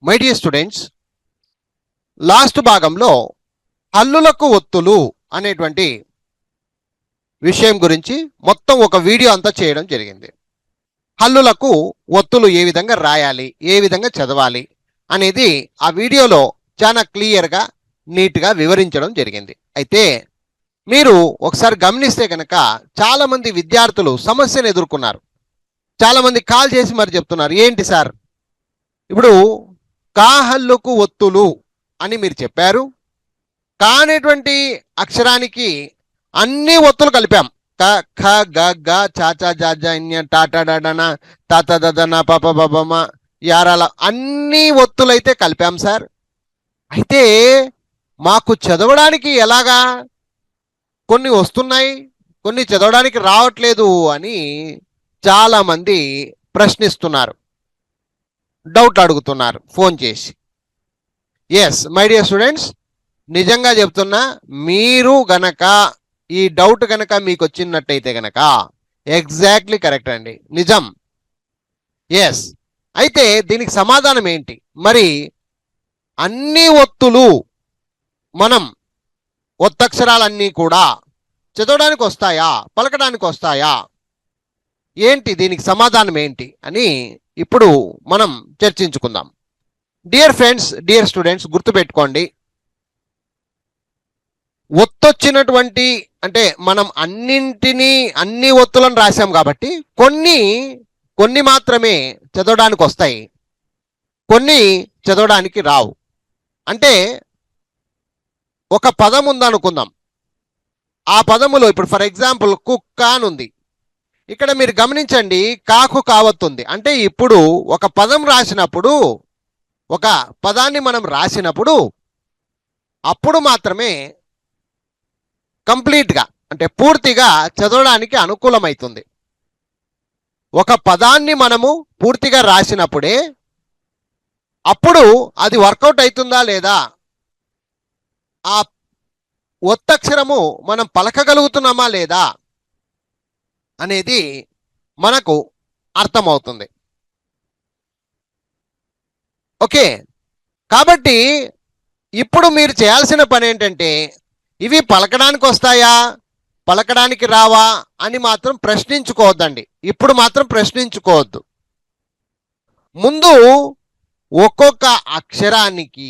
My dear students, last భాగంలో హల్లులకు ఒత్తులు అనేటువంటి విషయం గురించి మొత్తం ఒక వీడియో అంతా చేయడం జరిగింది. హల్లులకు ఒత్తులు ఏ విధంగా రాయాలి, ఏ విధంగా చదవాలి అనేది ఆ వీడియోలో చాలా క్లియర్గా నీట్గా వివరించడం జరిగింది. అయితే మీరు ఒకసారి గమనిస్తే కనుక చాలామంది విద్యార్థులు సమస్యను ఎదుర్కొన్నారు. చాలామంది కాల్ చేసి మరి చెప్తున్నారు, ఏంటి సార్ ఇప్పుడు కా హల్లుకు ఒత్తులు అని మీరు చెప్పారు, కానేటువంటి అక్షరానికి అన్ని ఒత్తులు కలిపాం. క ఖ గ గ చ చ జ జ ఞ ట ట డ డ న త త ద ద న ప ప బ బ మ యారాల అన్ని ఒత్తులైతే కలిపాం సార్. అయితే మాకు చదవడానికి ఎలాగా, కొన్ని వస్తున్నాయి, కొన్ని చదవడానికి రావట్లేదు అని చాలామంది ప్రశ్నిస్తున్నారు, డౌట్ అడుగుతున్నారు ఫోన్ చేసి. ఎస్ మై డియర్ స్టూడెంట్స్, నిజంగా చెప్తున్నా, మీరు గనక ఈ డౌట్ గనక మీకు వచ్చినట్టయితే గనక ఎగ్జాక్ట్లీ కరెక్ట్ అండి, నిజం. ఎస్, అయితే దీనికి సమాధానం ఏంటి? మరి అన్ని ఒత్తులు మనం ఒత్తక్షరాలన్నీ కూడా చదవడానికి వస్తాయా, పలకడానికి వస్తాయా, ఏంటి దీనికి సమాధానం ఏంటి అని ఇప్పుడు మనం చర్చించుకుందాం. డియర్ ఫ్రెండ్స్, డియర్ స్టూడెంట్స్, గుర్తుపెట్టుకోండి, ఒత్తొచ్చినటువంటి అంటే మనం అన్ని ఒత్తులను రాశాం కాబట్టి కొన్ని మాత్రమే చదవడానికి వస్తాయి, కొన్ని చదవడానికి రావు. అంటే ఒక పదం ఉందనుకుందాం, ఆ పదములో ఇప్పుడు ఫర్ ఎగ్జాంపుల్ కుక్క అని ఉంది. ఇక్కడ మీరు గమనించండి, కాకు కావత్తుంది. అంటే ఇప్పుడు ఒక పదం రాసినప్పుడు, ఒక పదాన్ని మనం రాసినప్పుడు అప్పుడు మాత్రమే కంప్లీట్గా అంటే పూర్తిగా చదవడానికి అనుకూలమవుతుంది. ఒక పదాన్ని మనము పూర్తిగా రాసినప్పుడే అప్పుడు అది వర్కౌట్ అవుతుందా లేదా, ఆ ఒత్తక్షరము మనం పలకగలుగుతున్నామా లేదా అనేది మనకు అర్థమవుతుంది. ఓకే, కాబట్టి ఇప్పుడు మీరు చేయాల్సిన పని ఏంటంటే, ఇవి పలకడానికి వస్తాయా, పలకడానికి రావా అని మాత్రం ప్రశ్నించుకోవద్దండి. ఇప్పుడు మాత్రం ప్రశ్నించుకోవద్దు. ముందు ఒక్కొక్క అక్షరానికి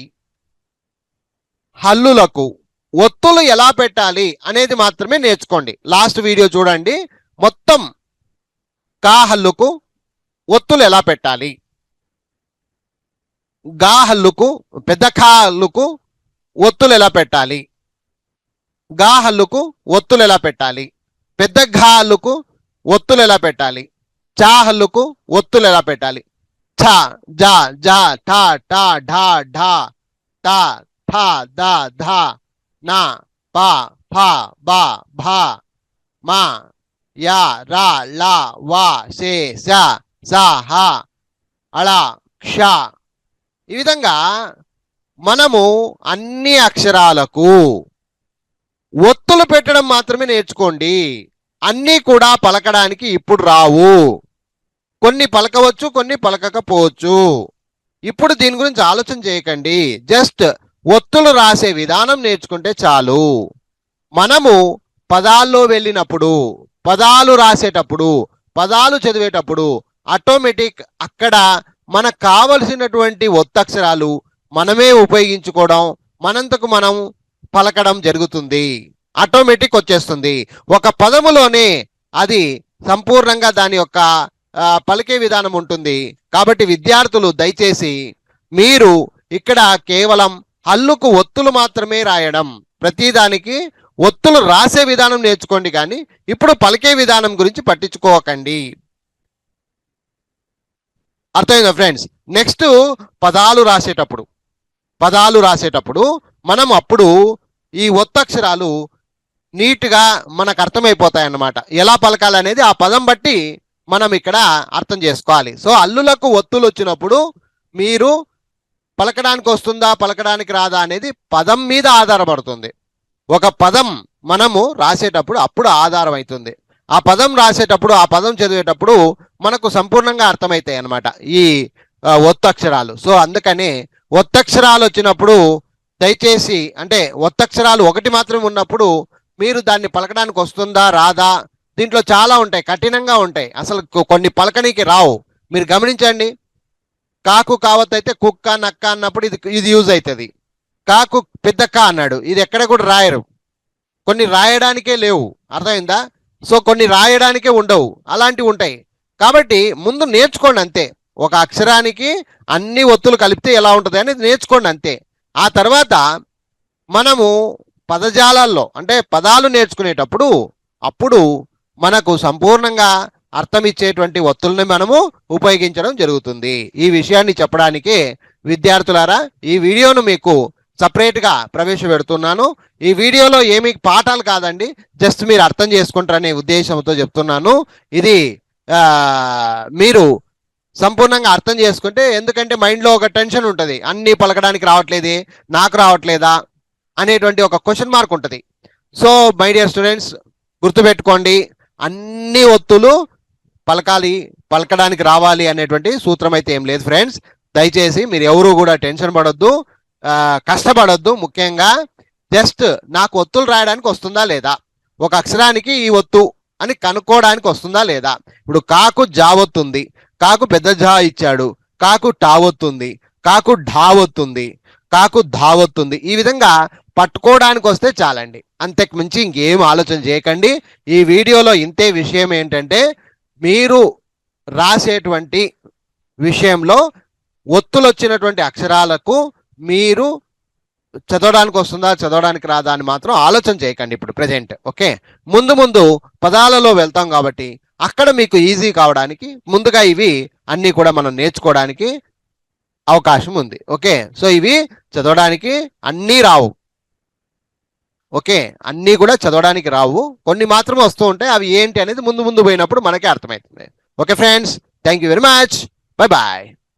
హల్లులకు ఒత్తులు ఎలా పెట్టాలి అనేది మాత్రమే నేర్చుకోండి. లాస్ట్ వీడియో చూడండి, మొత్తం కా హల్లుకు ఒత్తులు ఎలా పెట్టాలి, గా హల్లుకు పెద్ద ఖా హల్లుకు ఒత్తులు ఎలా పెట్టాలి, గా హల్లుకు ఒత్తులు ఎలా పెట్టాలి, పెద్ద ఘా హల్లుకు ఒత్తులు ఎలా పెట్టాలి, చా హల్లుకు ఒత్తులు ఎలా పెట్టాలి, ఛ జ జ ఠ ఠ ఢ ఢ త థ ద ధ న ప ఫ బ భ మ య ర ల వ శే ష స హ అళ క్ష. ఈ విధంగా మనము అన్ని అక్షరాలకు ఒత్తులు పెట్టడం మాత్రమే నేర్చుకోండి. అన్నీ కూడా పలకడానికి ఇప్పుడు రావు, కొన్ని పలకవచ్చు, కొన్ని పలకకపోవచ్చు. ఇప్పుడు దీని గురించి ఆలోచన చేయకండి, జస్ట్ ఒత్తులు రాసే విధానం నేర్చుకుంటే చాలు. మనము పదాల్లో వెళ్ళినప్పుడు, పదాలు రాసేటప్పుడు, పదాలు చదివేటప్పుడు ఆటోమేటిక్ అక్కడ మనకు కావలసినటువంటి ఒత్తక్షరాలు మనమే ఉపయోగించుకోవడం, మనంతకు మనం పలకడం జరుగుతుంది, ఆటోమేటిక్ వచ్చేస్తుంది. ఒక పదములోనే అది సంపూర్ణంగా దాని యొక్క పలికే విధానం ఉంటుంది. కాబట్టి విద్యార్థులు దయచేసి మీరు ఇక్కడ కేవలం హల్లుకు ఒత్తులు మాత్రమే రాయడం, ప్రతిదానికి ఒత్తులు రాసే విధానం నేర్చుకోండి, కానీ ఇప్పుడు పలికే విధానం గురించి పట్టించుకోకండి. అర్థమైందా ఫ్రెండ్స్? నెక్స్ట్ పదాలు రాసేటప్పుడు మనం అప్పుడు ఈ ఒత్తక్షరాలు నీట్గా మనకు అర్థమైపోతాయి అన్నమాట. ఎలా పలకాలనేది ఆ పదం బట్టి మనం ఇక్కడ అర్థం చేసుకోవాలి. సో హల్లులకు ఒత్తులు వచ్చినప్పుడు మీరు పలకడానికి వస్తుందా, పలకడానికి రాదా అనేది పదం మీద ఆధారపడుతుంది. ఒక పదం మనము రాసేటప్పుడు అప్పుడు ఆధారం అవుతుంది. ఆ పదం రాసేటప్పుడు, ఆ పదం చదివేటప్పుడు మనకు సంపూర్ణంగా అర్థమవుతాయి అన్నమాట. ఈ ఒత్తక్షరాలు. సో అందుకని ఒత్తక్షరాలు వచ్చినప్పుడు దయచేసి అంటే ఒత్తక్షరాలు ఒకటి మాత్రమే ఉన్నప్పుడు మీరు దాన్ని పలకడానికి వస్తుందా రాదా, దీంట్లో చాలా ఉంటాయి, కఠినంగా ఉంటాయి, అసలు కొన్ని పలకనీకి రావు. మీరు గమనించండి, కాకు కావత్ అయితే కుక్క నక్క అన్నప్పుడు ఇది యూజ్ అవుతుంది. కాకు పెద్ద కా అన్నాడు, ఇది ఎక్కడ కూడా రాయరు, కొన్ని రాయడానికే లేవు, అర్థమైందా? సో కొన్ని రాయడానికే ఉండవు, అలాంటివి ఉంటాయి. కాబట్టి ముందు నేర్చుకోండి అంతే, ఒక అక్షరానికి అన్ని ఒత్తులు కలిపితే ఎలా ఉంటుంది అనేది నేర్చుకోండి అంతే. ఆ తర్వాత మనము పదజాలాల్లో అంటే పదాలు నేర్చుకునేటప్పుడు అప్పుడు మనకు సంపూర్ణంగా అర్థం ఇచ్చేటువంటి ఒత్తుల్ని మనము ఉపయోగించడం జరుగుతుంది. ఈ విషయాన్ని చెప్పడానికి విద్యార్థులారా ఈ వీడియోను మీకు సపరేట్గా ప్రవేశపెడుతున్నాను. ఈ వీడియోలో ఏమి పాఠాలు కాదండి, జస్ట్ మీరు అర్థం చేసుకుంటారనే ఉద్దేశంతో చెప్తున్నాను. ఇది మీరు సంపూర్ణంగా అర్థం చేసుకుంటే, ఎందుకంటే మైండ్లో ఒక టెన్షన్ ఉంటుంది, అన్నీ పలకడానికి రావట్లేదే, నాకు రావట్లేదా అనేటువంటి ఒక క్వశ్చన్ మార్క్ ఉంటుంది. సో మై డియర్ స్టూడెంట్స్, గుర్తుపెట్టుకోండి, అన్ని ఒత్తులు పలకడానికి రావాలి అనేటువంటి సూత్రం అయితే ఏం లేదు ఫ్రెండ్స్. దయచేసి మీరు ఎవరు కూడా టెన్షన్ పడొద్దు, కష్టపడొద్దు. ముఖ్యంగా జస్ట్ నాకు ఒత్తులు రాయడానికి వస్తుందా లేదా, ఒక అక్షరానికి ఈ ఒత్తు అని కనుక్కోవడానికి వస్తుందా లేదా. ఇప్పుడు కాకు జావొత్తుంది, కాకు పెద్ద జా ఇచ్చాడు, కాకు టావొత్తుంది, కాకు ఢావొత్తుంది, కాకు ధావొత్తుంది. ఈ విధంగా పట్టుకోవడానికి వస్తే చాలండి, అంతకు మించి ఇంకేం ఆలోచన చేయకండి. ఈ వీడియోలో ఇంతే విషయం ఏంటంటే, మీరు రాసేటువంటి విషయంలో ఒత్తులు వచ్చినటువంటి అక్షరాలకు మీరు చదవడానికి వస్తుందా చదవడానికి రాదా అని మాత్రం ఆలోచన చేయకండి ఇప్పుడు ప్రజెంట్. ఓకే, ముందు ముందు పదాలలో వెళ్తాం కాబట్టి అక్కడ మీకు ఈజీ కావడానికి ముందుగా ఇవి అన్నీ కూడా మనం నేర్చుకోవడానికి అవకాశం ఉంది. ఓకే, సో ఇవి చదవడానికి అన్నీ రావు. ఓకే, అన్నీ కూడా చదవడానికి రావు, కొన్ని మాత్రమే వస్తూ ఉంటాయి. అవి ఏంటి అనేది ముందు ముందు పోయినప్పుడు మనకే అర్థమవుతుంది. Okay friends, thank you very much, bye bye.